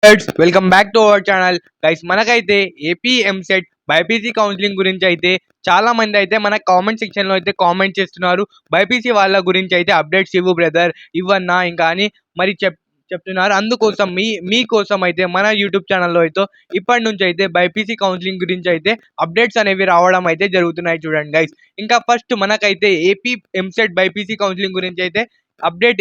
Welcome back to our channel guys. మనకైతే AP EAMCET BiPC counselling గురించి అయితే చాలా మంది అయితే మన కామెంట్ సెక్షన్ లో అయితే కామెంట్ చేస్తున్నారు. బైపీసీ వాళ్ళ గురించి అయితే అప్డేట్స్ ఇవ్వు బ్రదర్, ఇవ్వన్నా ఇంకా అని మరి చెప్తున్నారు. అందుకోసం మీకోసం అయితే మన యూట్యూబ్ ఛానల్లో అయితే ఇప్పటి నుంచి అయితే బైపీసీ కౌన్సిలింగ్ గురించి అయితే అప్డేట్స్ అనేవి రావడం అయితే జరుగుతున్నాయి. చూడండి గైస్, ఇంకా ఫస్ట్ మనకైతే ఏపీ ఎంసెట్ బైపీసీ కౌన్సిలింగ్ గురించి అయితే అప్డేట్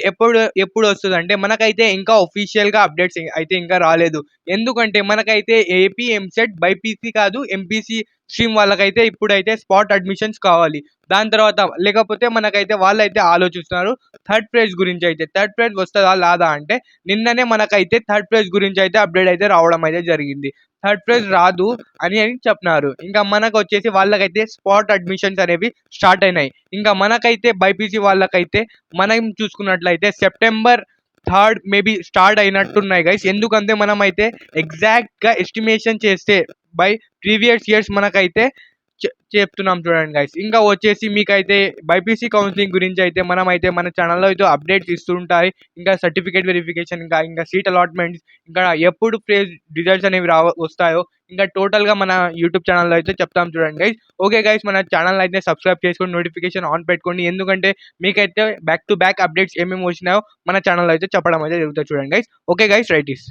ఎప్పుడు వస్తుంది అంటే మనకైతే ఇంకా ఒఫీషియల్ గా అప్డేట్స్ అయితే ఇంకా రాలేదు. ఎందుకంటే మనకైతే ఏపీ ఎంసెట్ బైపీసీ కాదు ఎంపీసీ స్ట్రీమ్ వాళ్ళకైతే ఇప్పుడైతే స్పాట్ అడ్మిషన్స్ కావాలి. దాని తర్వాత లేకపోతే మనకైతే వాళ్ళైతే ఆలోచిస్తున్నారు థర్డ్ ప్రైజ్ గురించి. అయితే థర్డ్ ప్రైజ్ వస్తుందా లాదా అంటే నిన్ననే మనకైతే థర్డ్ ప్రైజ్ గురించి అయితే అప్డేట్ అయితే రావడం అయితే జరిగింది. థర్డ్ ప్రైజ్ రాదు అని చెప్తున్నారు. ఇంకా మనకు వచ్చేసి వాళ్ళకైతే స్పాట్ అడ్మిషన్స్ అనేవి స్టార్ట్ అయినాయి. ఇంకా మనకైతే బైపీసీ వాళ్ళకైతే మనం చూసుకున్నట్లయితే సెప్టెంబర్ 3rd మేబీ స్టార్ట్ అయినట్టున్నాయి గైస్. ఎందుకంటే మనం అయితే ఎగ్జాక్ట్గా ఎస్టిమేషన్ చేస్తే బై ప్రీవియస్ ఇయర్స్ మనకైతే చెప్తున్నాం. చూడండి గైస్, ఇంకా వచ్చేసి మీకైతే బైపీసీ కౌన్సిలింగ్ గురించి అయితే మనం అయితే మన ఛానల్లో అయితే అప్డేట్స్ ఇస్తుంటాయి. ఇంకా సర్టిఫికేట్ వెరిఫికేషన్, ఇంకా సీట్ అలాట్మెంట్స్, ఇంకా ఎప్పుడు ప్రైజ్ రిజల్ట్స్ అనేవి వస్తాయో ఇంకా టోటల్గా మన యూట్యూబ్ ఛానల్లో అయితే చెప్తాం. చూడండి గైస్. ఓకే గైస్, మన ఛానల్ అయితే సబ్స్క్రైబ్ చేసుకొని నోటిఫికేషన్ ఆన్ పెట్టుకోండి. ఎందుకంటే మీకైతే బ్యాక్ టు బ్యాక్ అప్డేట్స్ ఏమేమి వచ్చినాయో మన ఛానల్లో అయితే చెప్పడం అయితే జరుగుతుంది. చూడండి guys. Okay guys, right is